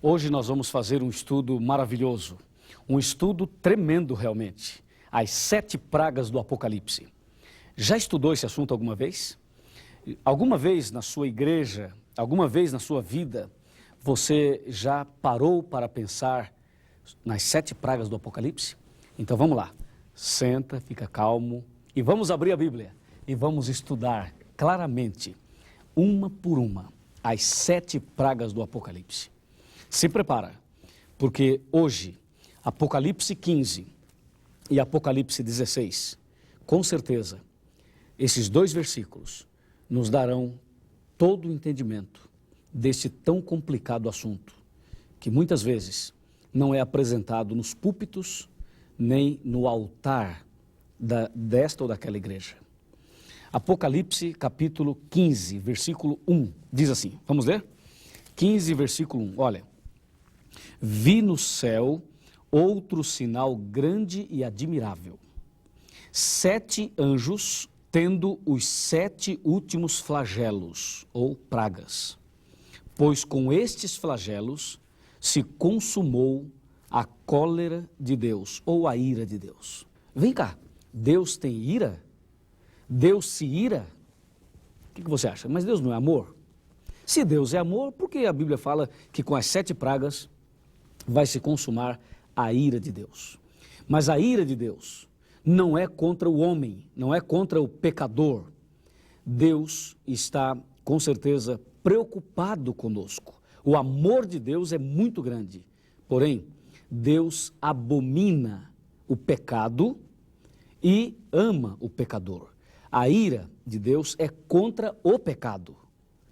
Hoje nós vamos fazer um estudo maravilhoso, um estudo tremendo realmente, as 7 pragas do Apocalipse. Já estudou esse assunto alguma vez? Alguma vez na sua igreja, alguma vez na sua vida, você já parou para pensar nas 7 pragas do Apocalipse? Então vamos lá, senta, fica calmo e vamos abrir a Bíblia e vamos estudar claramente, uma por uma, as 7 pragas do Apocalipse. Se prepara, porque hoje, Apocalipse 15 e Apocalipse 16, com certeza, esses 2 versículos nos darão todo o entendimento deste tão complicado assunto, que muitas vezes não é apresentado nos púlpitos, nem no altar desta ou daquela igreja. Apocalipse capítulo 15, versículo 1, diz assim, vamos ler? 15, versículo 1, olha. Vi no céu outro sinal grande e admirável. 7 anjos tendo os 7 últimos flagelos, ou pragas. Pois com estes flagelos se consumou a cólera de Deus, ou a ira de Deus. Vem cá, Deus tem ira? Deus se ira? O que você acha? Mas Deus não é amor? Se Deus é amor, por que a Bíblia fala que com as 7 pragas vai se consumar a ira de Deus? Mas a ira de Deus não é contra o homem, não é contra o pecador. Deus está, com certeza, preocupado conosco. O amor de Deus é muito grande. Porém, Deus abomina o pecado e ama o pecador. A ira de Deus é contra o pecado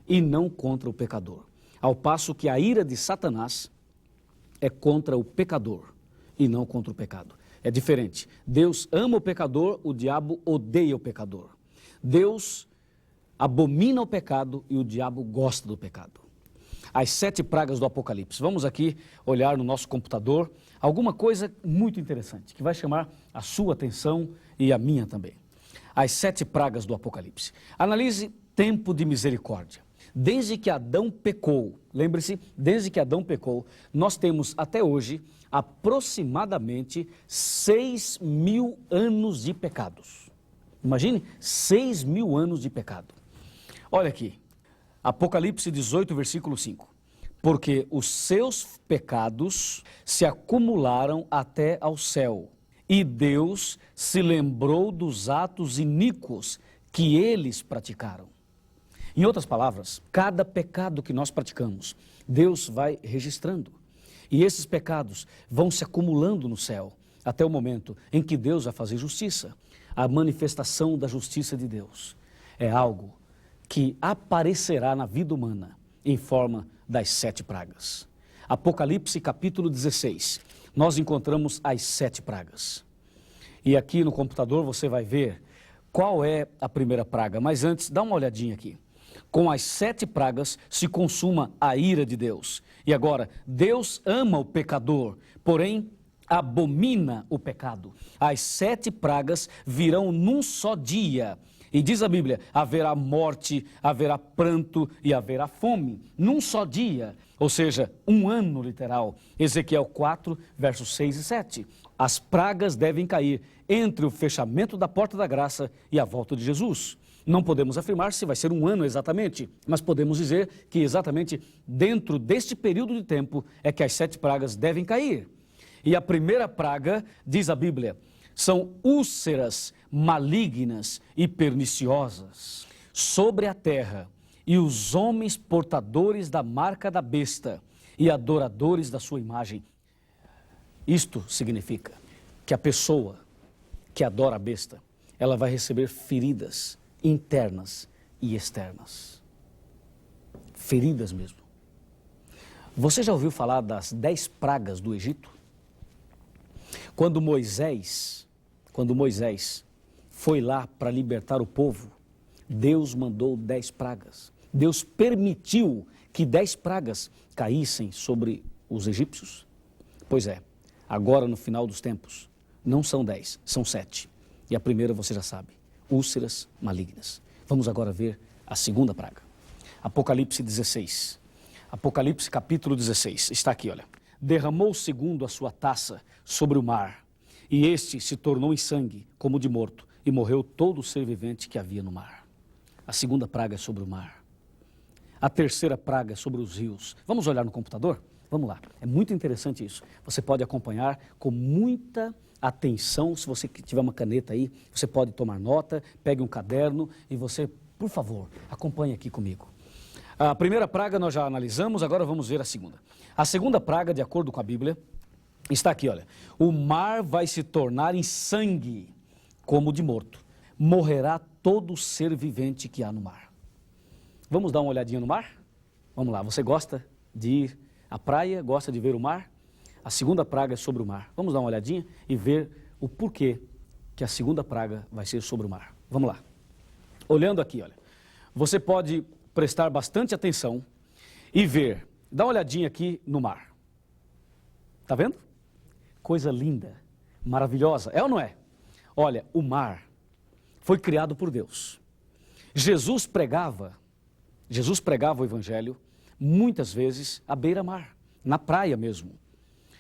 e não contra o pecador. Ao passo que a ira de Satanás é contra o pecador e não contra o pecado. É diferente. Deus ama o pecador, o diabo odeia o pecador. Deus abomina o pecado e o diabo gosta do pecado. As 7 pragas do Apocalipse. Vamos aqui olhar no nosso computador alguma coisa muito interessante, que vai chamar a sua atenção e a minha também. As 7 pragas do Apocalipse. Analise tempo de misericórdia. Desde que Adão pecou, lembre-se, desde que Adão pecou, nós temos até hoje aproximadamente 6.000 anos de pecados. Imagine, 6.000 anos de pecado. Olha aqui, Apocalipse 18, versículo 5. Porque os seus pecados se acumularam até ao céu, e Deus se lembrou dos atos iníquos que eles praticaram. Em outras palavras, cada pecado que nós praticamos, Deus vai registrando. E esses pecados vão se acumulando no céu, até o momento em que Deus vai fazer justiça. A manifestação da justiça de Deus é algo que aparecerá na vida humana em forma das 7 pragas. Apocalipse capítulo 16, nós encontramos as 7 pragas. E aqui no computador você vai ver qual é a primeira praga, mas antes dá uma olhadinha aqui. Com as 7 pragas se consuma a ira de Deus. E agora, Deus ama o pecador, porém abomina o pecado. As 7 pragas virão num só dia. E diz a Bíblia, haverá morte, haverá pranto e haverá fome. Num só dia, ou seja, 1 ano literal. Ezequiel 4, versos 6 e 7. As pragas devem cair entre o fechamento da porta da graça e a volta de Jesus. Não podemos afirmar se vai ser 1 ano exatamente, mas podemos dizer que exatamente dentro deste período de tempo é que as 7 pragas devem cair. E a primeira praga, diz a Bíblia, são úlceras malignas e perniciosas sobre a terra, e os homens portadores da marca da besta e adoradores da sua imagem. Isto significa que a pessoa que adora a besta, ela vai receber feridas internas e externas. Feridas mesmo. Você já ouviu falar das 10 pragas do Egito? Quando Moisés foi lá para libertar o povo, Deus mandou 10 pragas. Deus permitiu que 10 pragas caíssem sobre os egípcios. Pois é, agora no final dos tempos, não são 10, são 7. E a primeira você já sabe, úlceras malignas. Vamos agora ver a segunda praga. Apocalipse 16. Apocalipse capítulo 16, está aqui, olha. Derramou segundo a sua taça sobre o mar, e este se tornou em sangue, como de morto, e morreu todo o ser vivente que havia no mar. A segunda praga é sobre o mar. A terceira praga é sobre os rios. Vamos olhar no computador? Vamos lá. É muito interessante isso. Você pode acompanhar com muita atenção. Se você tiver uma caneta aí, você pode tomar nota, pegue um caderno e você, por favor, acompanhe aqui comigo. A primeira praga nós já analisamos, agora vamos ver a segunda. A segunda praga, de acordo com a Bíblia, está aqui, olha. O mar vai se tornar em sangue, como de morto. Morrerá todo ser vivente que há no mar. Vamos dar uma olhadinha no mar? Vamos lá, você gosta de ir à praia, gosta de ver o mar? A segunda praga é sobre o mar. Vamos dar uma olhadinha e ver o porquê que a segunda praga vai ser sobre o mar. Vamos lá. Olhando aqui, olha. Você pode prestar bastante atenção e ver. Dá uma olhadinha aqui no mar. Tá vendo? Coisa linda, maravilhosa. É ou não é? Olha, o mar foi criado por Deus. Jesus pregava o evangelho muitas vezes à beira-mar, na praia mesmo.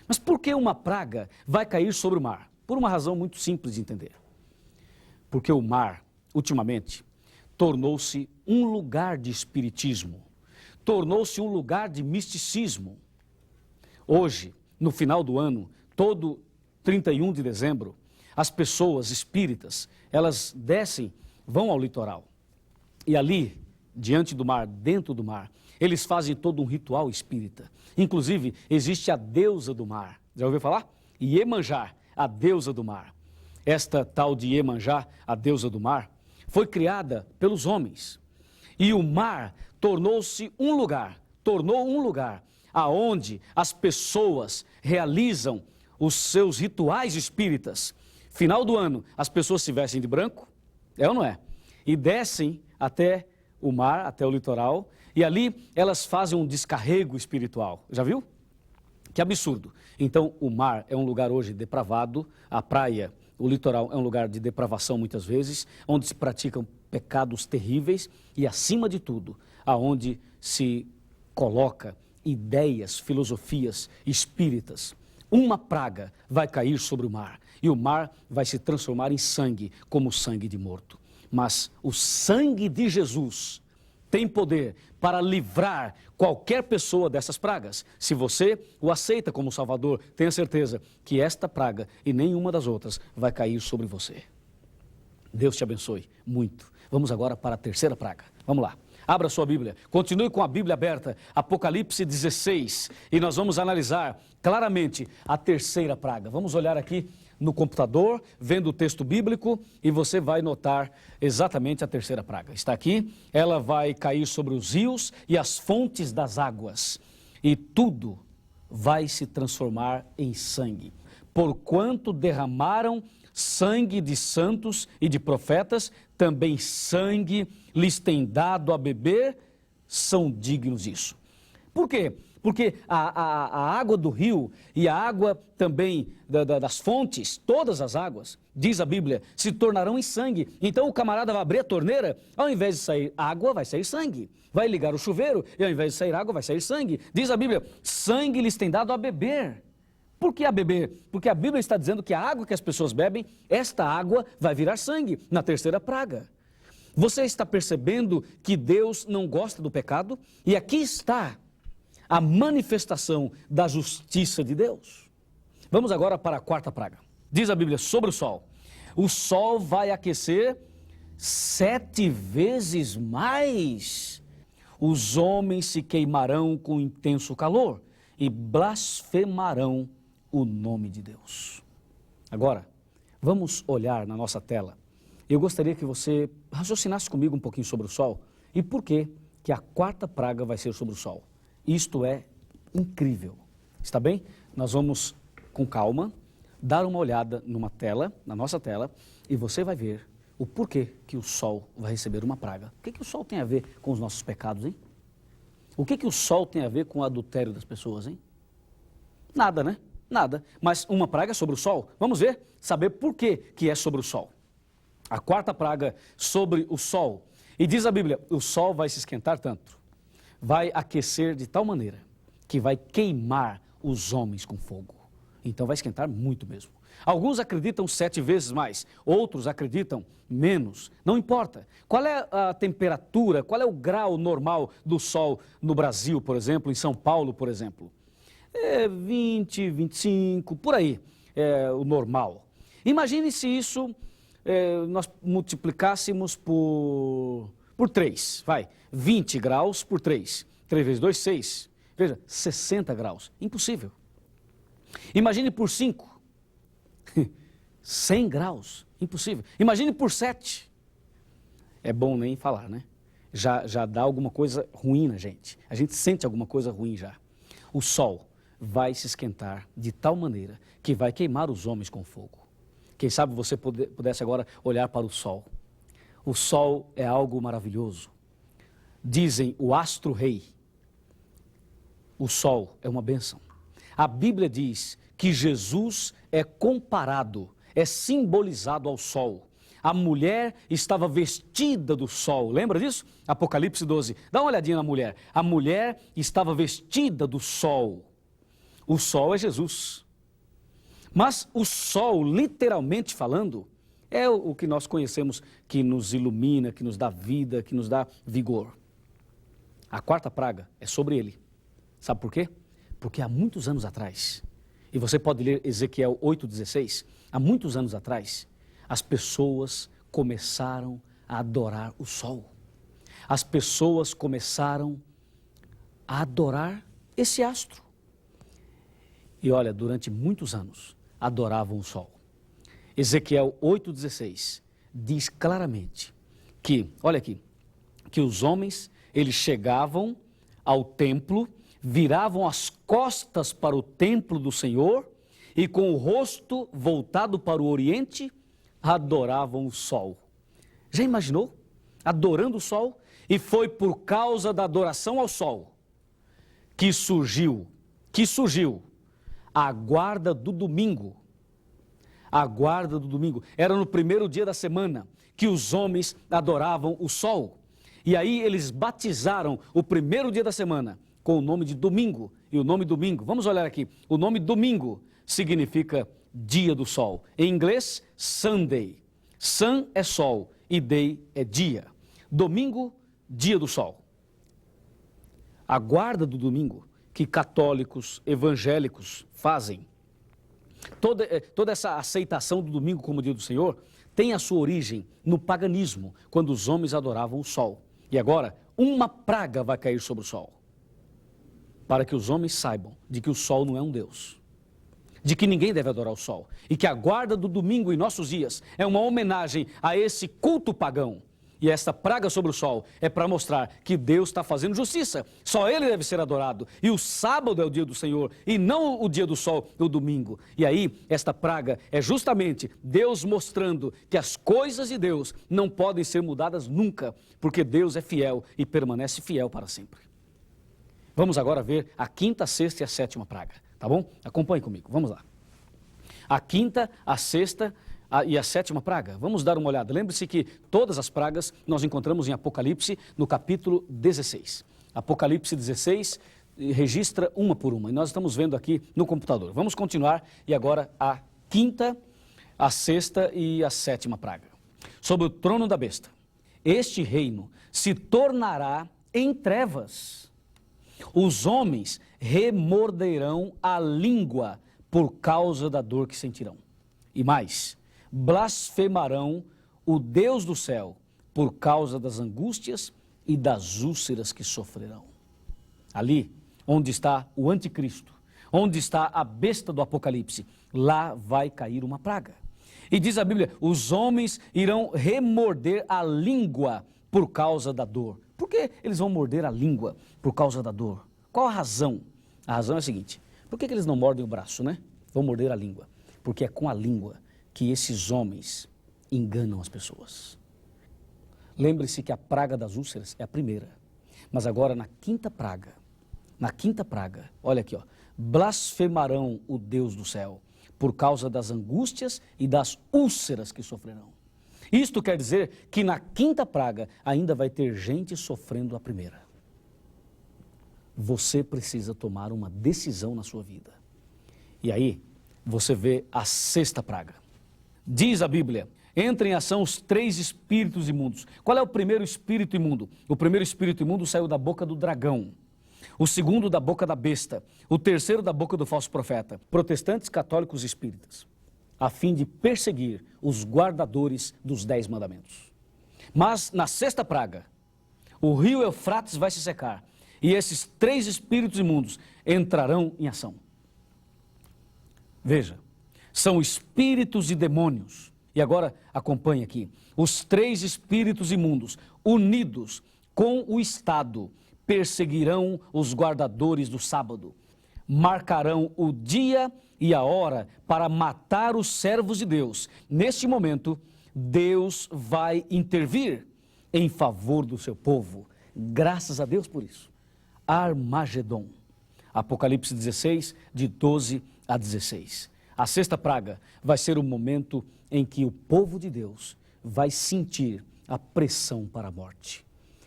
Mas por que uma praga vai cair sobre o mar? Por uma razão muito simples de entender. Porque o mar, ultimamente, tornou-se um lugar de espiritismo, tornou-se um lugar de misticismo. Hoje, no final do ano, todo 31 de dezembro, as pessoas espíritas, elas descem, vão ao litoral. E ali, diante do mar, dentro do mar, eles fazem todo um ritual espírita. Inclusive, existe a deusa do mar. Já ouviu falar? Iemanjá, a deusa do mar. Esta tal de Iemanjá, a deusa do mar, foi criada pelos homens. E o mar tornou-se um lugar, aonde as pessoas realizam os seus rituais espíritas. Final do ano, as pessoas se vestem de branco, é ou não é? E descem até o mar, até o litoral, e ali elas fazem um descarrego espiritual. Já viu? Que absurdo. Então, o mar é um lugar hoje depravado, a praia, o litoral é um lugar de depravação muitas vezes, onde se praticam pecados terríveis e, acima de tudo, aonde se coloca ideias, filosofias espíritas. Uma praga vai cair sobre o mar e o mar vai se transformar em sangue, como sangue de morto. Mas o sangue de Jesus tem poder para livrar qualquer pessoa dessas pragas. Se você o aceita como Salvador, tenha certeza que esta praga e nenhuma das outras vai cair sobre você. Deus te abençoe muito. Vamos agora para a terceira praga. Vamos lá. Abra sua Bíblia, continue com a Bíblia aberta, Apocalipse 16, e nós vamos analisar claramente a terceira praga. Vamos olhar aqui no computador, vendo o texto bíblico, e você vai notar exatamente a terceira praga. Está aqui, ela vai cair sobre os rios e as fontes das águas, e tudo vai se transformar em sangue. Porquanto derramaram sangue de santos e de profetas, também sangue lhes tem dado a beber, são dignos disso. Por quê? Porque a água do rio e a água também das fontes, todas as águas, diz a Bíblia, se tornarão em sangue. Então o camarada vai abrir a torneira, ao invés de sair água, vai sair sangue. Vai ligar o chuveiro e ao invés de sair água, vai sair sangue. Diz a Bíblia, sangue lhes tem dado a beber. Por que a beber? Porque a Bíblia está dizendo que a água que as pessoas bebem, esta água vai virar sangue, na terceira praga. Você está percebendo que Deus não gosta do pecado? E aqui está a manifestação da justiça de Deus. Vamos agora para a quarta praga. Diz a Bíblia sobre o sol. O sol vai aquecer 7 vezes mais. Os homens se queimarão com intenso calor e blasfemarão o nome de Deus. Agora, vamos olhar na nossa tela. Eu gostaria que você raciocinasse comigo um pouquinho sobre o sol e por que a quarta praga vai ser sobre o sol. Isto é incrível. Está bem? Nós vamos, com calma, dar uma olhada numa tela, na nossa tela, e você vai ver o porquê que o sol vai receber uma praga. O que o sol tem a ver com os nossos pecados, hein? O que o sol tem a ver com o adultério das pessoas, hein? Nada, né? Nada. Mas uma praga sobre o sol. Vamos ver, saber por que é sobre o sol. A quarta praga sobre o sol. E diz a Bíblia, o sol vai se esquentar tanto, vai aquecer de tal maneira que vai queimar os homens com fogo. Então vai esquentar muito mesmo. Alguns acreditam 7 vezes mais, outros acreditam menos. Não importa. Qual é a temperatura, qual é o grau normal do sol no Brasil, por exemplo, em São Paulo, por exemplo? 20, 25, por aí é o normal. Imagine se isso nós multiplicássemos por 3, vai, 20 graus por 3. 3 vezes 2, 6. Veja, 60 graus. Impossível. Imagine por 5. 100 graus. Impossível. Imagine por 7. É bom nem falar, né? Já dá alguma coisa ruim na gente. A gente sente alguma coisa ruim já. O sol vai se esquentar de tal maneira que vai queimar os homens com fogo. Quem sabe você pudesse agora olhar para o sol. O sol é algo maravilhoso. Dizem o astro-rei. O sol é uma bênção. A Bíblia diz que Jesus é comparado, é simbolizado ao sol. A mulher estava vestida do sol, lembra disso? Apocalipse 12. Dá uma olhadinha na mulher. A mulher estava vestida do sol. O sol é Jesus. Mas o sol, literalmente falando, é o que nós conhecemos, que nos ilumina, que nos dá vida, que nos dá vigor. A 4ª praga é sobre ele. Sabe por quê? Porque há muitos anos atrás, e você pode ler Ezequiel 8,16, há muitos anos atrás, as pessoas começaram a adorar o sol. As pessoas começaram a adorar esse astro. E olha, durante muitos anos, adoravam o sol. Ezequiel 8,16 diz claramente que, olha aqui, que os homens, eles chegavam ao templo, viravam as costas para o templo do Senhor e com o rosto voltado para o oriente, adoravam o sol. Já imaginou? Adorando o sol? E foi por causa da adoração ao sol que surgiu a guarda do domingo. A guarda do domingo. Era no primeiro dia da semana que os homens adoravam o sol. E aí eles batizaram o primeiro dia da semana com o nome de domingo. E o nome domingo, vamos olhar aqui, o nome domingo significa dia do sol. Em inglês, Sunday. Sun é sol e day é dia. Domingo, dia do sol. A guarda do domingo que católicos, evangélicos fazem, toda essa aceitação do domingo como dia do Senhor, tem a sua origem no paganismo, quando os homens adoravam o sol. E agora, uma praga vai cair sobre o sol, para que os homens saibam de que o sol não é um Deus, de que ninguém deve adorar o sol, e que a guarda do domingo em nossos dias é uma homenagem a esse culto pagão. E esta praga sobre o sol é para mostrar que Deus está fazendo justiça. Só Ele deve ser adorado. E o sábado é o dia do Senhor e não o dia do sol, o domingo. E aí, esta praga é justamente Deus mostrando que as coisas de Deus não podem ser mudadas nunca, porque Deus é fiel e permanece fiel para sempre. Vamos agora ver a 5ª, a 6ª e a 7ª praga, tá bom? Acompanhe comigo, vamos lá. A 5ª, a 6ª e a 7ª praga. Vamos dar uma olhada. Lembre-se que todas as pragas nós encontramos em Apocalipse, no capítulo 16. Apocalipse 16 registra uma por uma. E nós estamos vendo aqui no computador. Vamos continuar e agora a 5ª, a 6ª e a 7ª praga. Sobre o trono da besta. Este reino se tornará em trevas. Os homens remorderão a língua por causa da dor que sentirão. E mais, blasfemarão o Deus do céu por causa das angústias e das úlceras que sofrerão. Ali, onde está o anticristo, onde está a besta do Apocalipse, lá vai cair uma praga. E diz a Bíblia, os homens irão remorder a língua por causa da dor. Por que eles vão morder a língua por causa da dor? Qual a razão? A razão é a seguinte, por que eles não mordem o braço, né? Vão morder a língua. Porque é com a língua que esses homens enganam as pessoas. Lembre-se que a praga das úlceras é a primeira. Mas agora na 5ª praga, olha aqui, ó, blasfemarão o Deus do céu por causa das angústias e das úlceras que sofrerão. Isto quer dizer que na 5ª praga ainda vai ter gente sofrendo a primeira. você precisa tomar uma decisão na sua vida. E aí, você vê a sexta praga. Diz a Bíblia, entra em ação os 3 espíritos imundos. Qual é o primeiro espírito imundo? O primeiro espírito imundo saiu da boca do dragão. O segundo da boca da besta. O terceiro da boca do falso profeta. Protestantes, católicos e espíritas. A fim de perseguir os guardadores dos 10 mandamentos. Mas na sexta praga, o rio Eufrates vai se secar. E esses 3 espíritos imundos entrarão em ação. Veja, são espíritos e demônios. E agora acompanhe aqui. Os 3 espíritos imundos, unidos com o Estado, perseguirão os guardadores do sábado. Marcarão o dia e a hora para matar os servos de Deus. Neste momento, Deus vai intervir em favor do seu povo. Graças a Deus por isso. Armagedon. Apocalipse 16, de 12 a 16. A sexta praga vai ser o momento em que o povo de Deus vai sentir a pressão para a morte.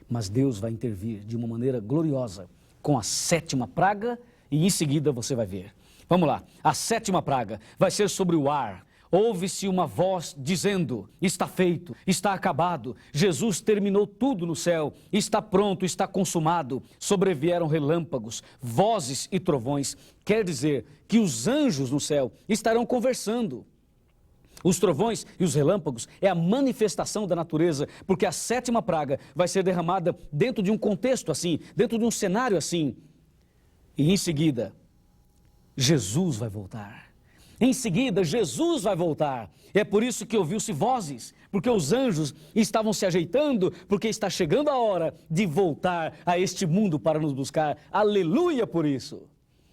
Mas Deus vai intervir de uma maneira gloriosa com a sétima praga e em seguida você vai ver. Vamos lá, a sétima praga vai ser sobre o ar. Ouve-se uma voz dizendo, está feito, está acabado, Jesus terminou tudo no céu, está pronto, está consumado. Sobrevieram relâmpagos, vozes e trovões. Quer dizer que os anjos no céu estarão conversando. Os trovões e os relâmpagos é a manifestação da natureza, porque a sétima praga vai ser derramada dentro de um contexto assim, dentro de um cenário assim. E em seguida, Jesus vai voltar. Em seguida, Jesus vai voltar. É por isso que ouviu-se vozes, porque os anjos estavam se ajeitando, porque está chegando a hora de voltar a este mundo para nos buscar. Aleluia por isso.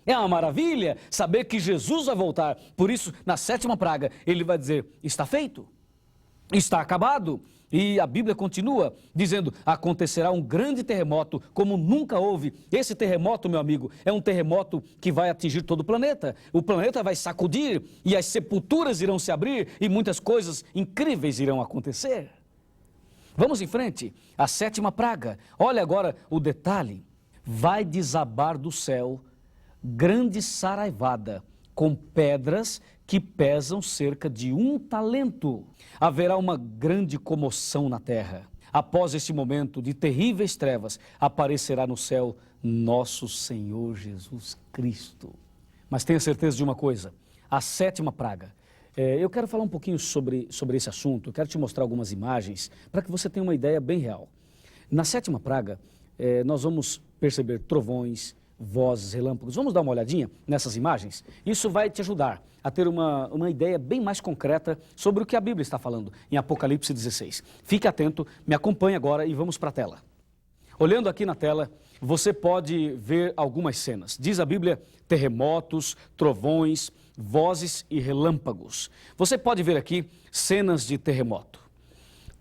É uma maravilha saber que Jesus vai voltar. Por isso, na sétima praga, ele vai dizer, está feito, está acabado. E a Bíblia continua dizendo, acontecerá um grande terremoto como nunca houve. Esse terremoto, meu amigo, é um terremoto que vai atingir todo o planeta. O planeta vai sacudir e as sepulturas irão se abrir e muitas coisas incríveis irão acontecer. Vamos em frente, a sétima praga. Olha agora o detalhe. Vai desabar do céu grande saraivada com pedras que pesam cerca de 1 talento. Haverá uma grande comoção na terra. Após este momento de terríveis trevas, aparecerá no céu nosso Senhor Jesus Cristo. Mas tenha certeza de uma coisa, a sétima praga. Eu quero falar um pouquinho sobre esse assunto, eu quero te mostrar algumas imagens para que você tenha uma ideia bem real. Na sétima praga, nós vamos perceber trovões, vozes, relâmpagos. Vamos dar uma olhadinha nessas imagens? Isso vai te ajudar a ter uma ideia bem mais concreta sobre o que a Bíblia está falando em Apocalipse 16. Fique atento, me acompanhe agora e vamos para a tela. Olhando aqui na tela, você pode ver algumas cenas. Diz a Bíblia, terremotos, trovões, vozes e relâmpagos. Você pode ver aqui cenas de terremoto.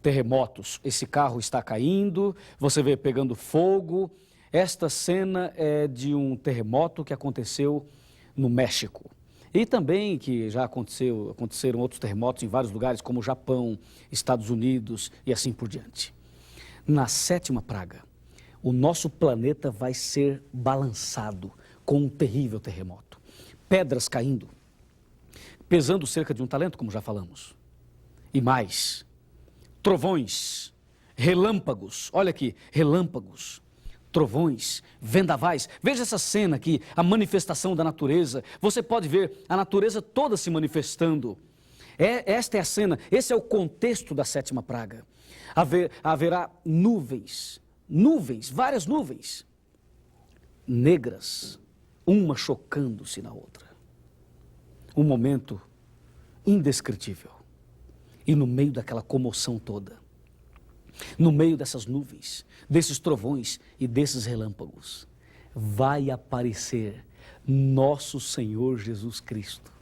Terremotos, esse carro está caindo, você vê pegando fogo. Esta cena é de um terremoto que aconteceu no México. E também que já aconteceram outros terremotos em vários lugares, como o Japão, Estados Unidos e assim por diante. Na sétima praga, o nosso planeta vai ser balançado com um terrível terremoto. Pedras caindo, pesando cerca de 1 talento, como já falamos. E mais, trovões, relâmpagos, olha aqui, relâmpagos. Trovões, vendavais. Veja essa cena aqui, a manifestação da natureza. Você pode ver a natureza toda se manifestando. Esta é a cena, esse é o contexto da sétima praga. Haverá nuvens, várias nuvens, negras, uma chocando-se na outra. Um momento indescritível. E no meio daquela comoção toda, no meio dessas nuvens, desses trovões e desses relâmpagos, vai aparecer nosso Senhor Jesus Cristo.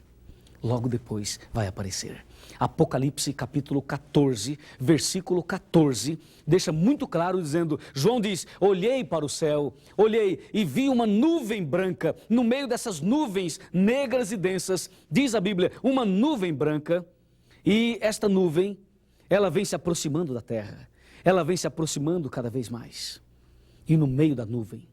Logo depois vai aparecer. Apocalipse capítulo 14, versículo 14, deixa muito claro dizendo, João diz, olhei para o céu, olhei e vi uma nuvem branca, no meio dessas nuvens negras e densas, diz a Bíblia, uma nuvem branca, e esta nuvem, ela vem se aproximando da terra. Ela vem se aproximando cada vez mais. E no meio da nuvem,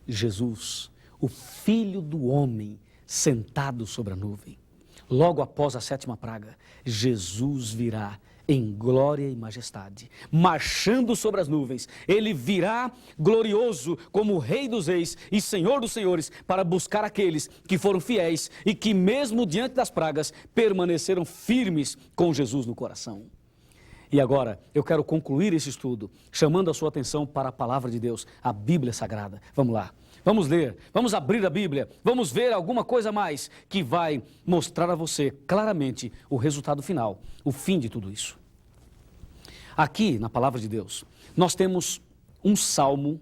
Jesus, o Filho do Homem, sentado sobre a nuvem. Logo após a 7ª praga, Jesus virá em glória e majestade, marchando sobre as nuvens. Ele virá glorioso como o Rei dos Reis e Senhor dos Senhores, para buscar aqueles que foram fiéis e que mesmo diante das pragas permaneceram firmes com Jesus no coração. E agora, eu quero concluir esse estudo, chamando a sua atenção para a palavra de Deus, a Bíblia Sagrada. Vamos lá, vamos ler, vamos abrir a Bíblia, vamos ver alguma coisa mais que vai mostrar a você claramente o resultado final, o fim de tudo isso. Aqui, na palavra de Deus, nós temos um salmo,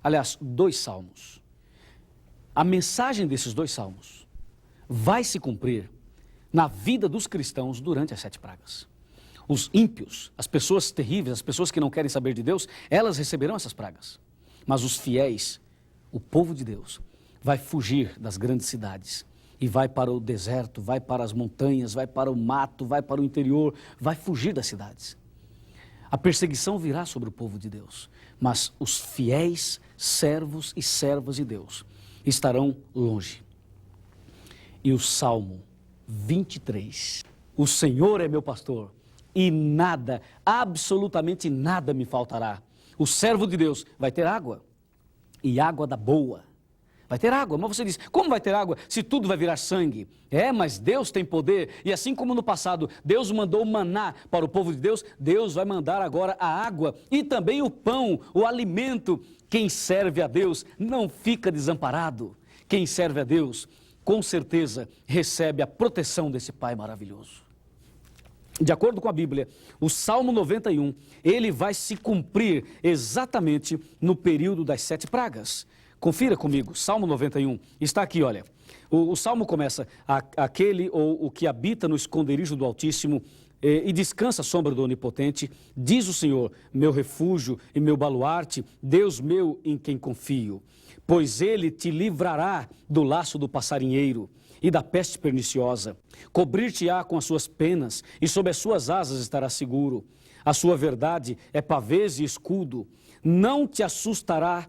aliás, 2 salmos. A mensagem desses 2 salmos vai se cumprir na vida dos cristãos durante as 7 pragas. Os ímpios, as pessoas terríveis, as pessoas que não querem saber de Deus, elas receberão essas pragas. Mas os fiéis, o povo de Deus, vai fugir das grandes cidades e vai para o deserto, vai para as montanhas, vai para o mato, vai para o interior, vai fugir das cidades. A perseguição virá sobre o povo de Deus, mas os fiéis servos e servas de Deus estarão longe. E o Salmo 23, o Senhor é meu pastor, e nada, absolutamente nada me faltará. O servo de Deus vai ter água, e água da boa. Vai ter água, mas você diz, como vai ter água se tudo vai virar sangue? Mas Deus tem poder, e assim como no passado Deus mandou maná para o povo de Deus, Deus vai mandar agora a água e também o pão, o alimento. Quem serve a Deus não fica desamparado. Quem serve a Deus, com certeza, recebe a proteção desse Pai maravilhoso. De acordo com a Bíblia, o Salmo 91, ele vai se cumprir exatamente no período das 7 pragas. Confira comigo, Salmo 91, está aqui, olha. O Salmo começa, aquele ou o que habita no esconderijo do Altíssimo e descansa à sombra do Onipotente, diz o Senhor, meu refúgio e meu baluarte, Deus meu em quem confio. Pois ele te livrará do laço do passarinheiro e da peste perniciosa. Cobrir-te-á com as suas penas, e sob as suas asas estarás seguro. A sua verdade é pavês e escudo. Não te assustarás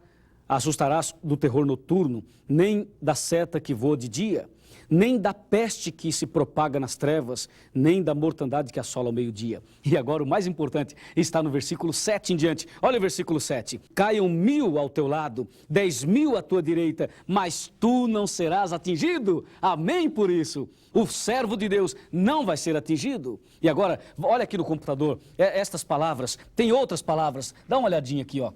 do terror noturno, nem da seta que voa de dia, nem da peste que se propaga nas trevas, nem da mortandade que assola ao meio-dia. E agora o mais importante está no versículo 7 em diante. Olha o versículo 7. Caiam 1000 ao teu lado, 10.000 à tua direita, mas tu não serás atingido. Amém por isso. O servo de Deus não vai ser atingido. E agora, olha aqui no computador, estas palavras, tem outras palavras. Dá uma olhadinha aqui, ó.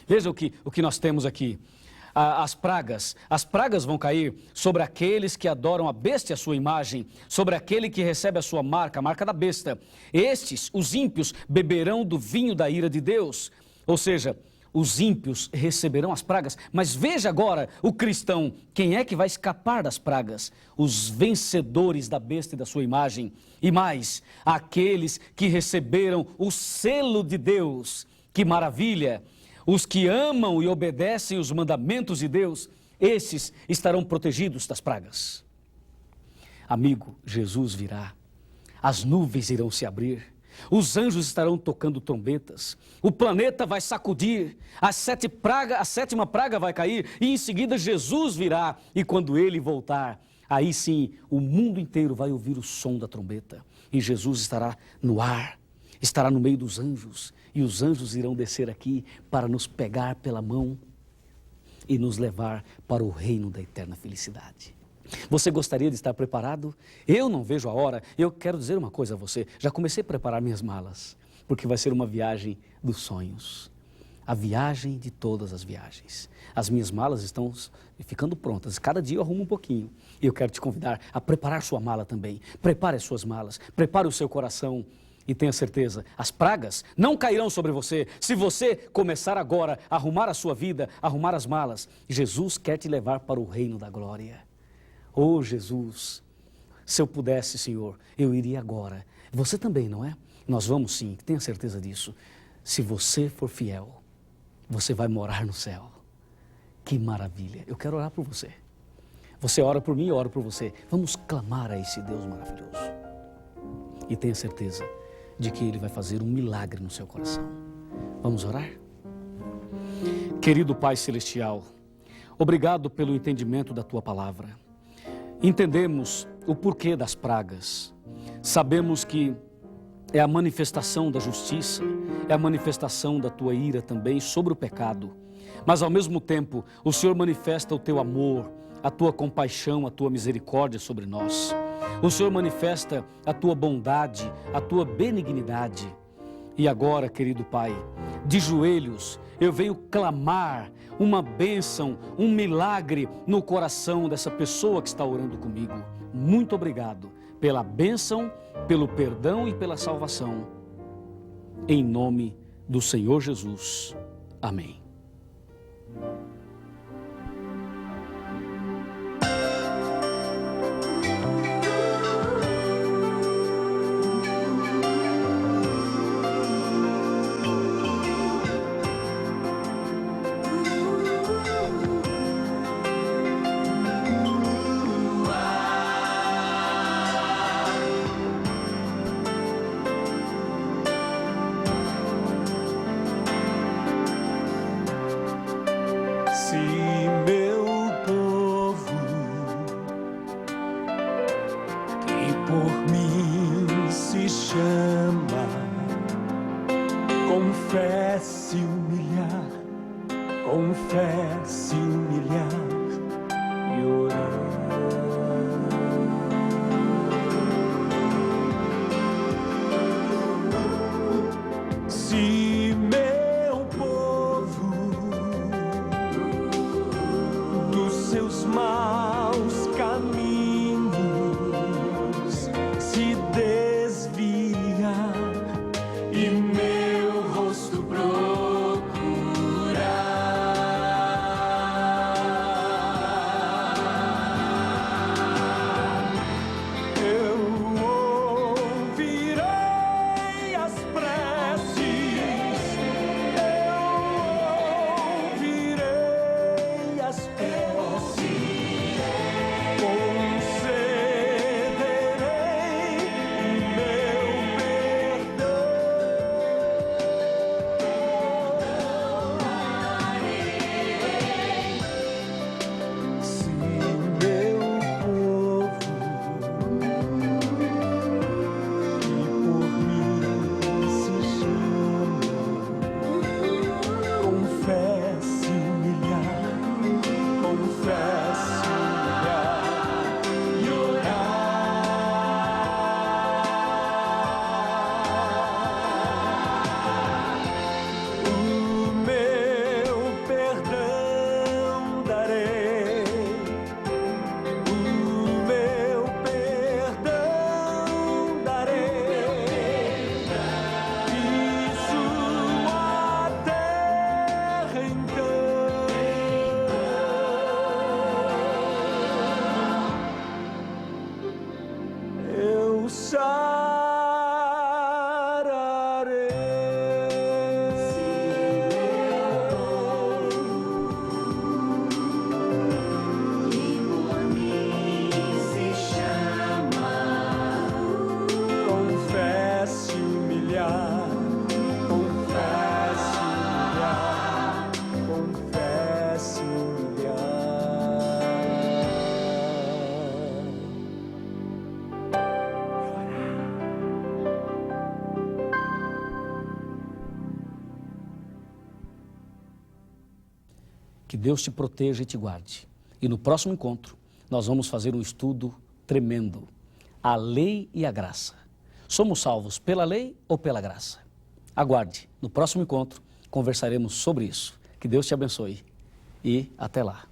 Veja o que nós temos aqui. As pragas vão cair sobre aqueles que adoram a besta e a sua imagem, sobre aquele que recebe a sua marca, a marca da besta. Estes, os ímpios, beberão do vinho da ira de Deus. Ou seja, os ímpios receberão as pragas. Mas veja agora o cristão, quem é que vai escapar das pragas? Os vencedores da besta e da sua imagem. E mais, aqueles que receberam o selo de Deus. Que maravilha! Os que amam e obedecem os mandamentos de Deus, esses estarão protegidos das pragas. Amigo, Jesus virá, as nuvens irão se abrir, os anjos estarão tocando trombetas, o planeta vai sacudir, a 7ª praga vai cair e em seguida Jesus virá e quando ele voltar, aí sim o mundo inteiro vai ouvir o som da trombeta e Jesus estará no ar. Estará no meio dos anjos, e os anjos irão descer aqui para nos pegar pela mão e nos levar para o reino da eterna felicidade. Você gostaria de estar preparado? Eu não vejo a hora. Eu quero dizer uma coisa a você, já comecei a preparar minhas malas, porque vai ser uma viagem dos sonhos. A viagem de todas as viagens. As minhas malas estão ficando prontas, cada dia eu arrumo um pouquinho. E eu quero te convidar a preparar sua mala também. Prepare as suas malas, prepare o seu coração. E tenha certeza, as pragas não cairão sobre você se você começar agora a arrumar a sua vida, arrumar as malas. Jesus quer te levar para o reino da glória. Oh Jesus, se eu pudesse, Senhor, eu iria agora. Você também, não é? Nós vamos sim, tenha certeza disso. Se você for fiel, você vai morar no céu. Que maravilha, eu quero orar por você. Você ora por mim, eu oro por você. Vamos clamar a esse Deus maravilhoso. E tenha certeza de que Ele vai fazer um milagre no seu coração. Vamos orar? Querido Pai Celestial, Obrigado pelo entendimento da Tua palavra. Entendemos o porquê das pragas. Sabemos que é a manifestação da justiça, é a manifestação da Tua ira também sobre o pecado. Mas ao mesmo tempo, o Senhor manifesta o Teu amor, a Tua compaixão, a Tua misericórdia sobre nós. O Senhor manifesta a Tua bondade, a Tua benignidade. E agora, querido Pai, de joelhos, eu venho clamar uma bênção, um milagre no coração dessa pessoa que está orando comigo. Muito obrigado pela bênção, pelo perdão e pela salvação. Em nome do Senhor Jesus. Amém. Por mim se chama, confesse humilhar e orar. Se meu povo dos seus maus caminhos se desviar e meu rosto procurar, eu ouvirei as preces, Que Deus te proteja e te guarde. E no próximo encontro, nós vamos fazer um estudo tremendo. A lei e a graça. Somos salvos pela lei ou pela graça? Aguarde. No próximo encontro, conversaremos sobre isso. Que Deus te abençoe. E até lá.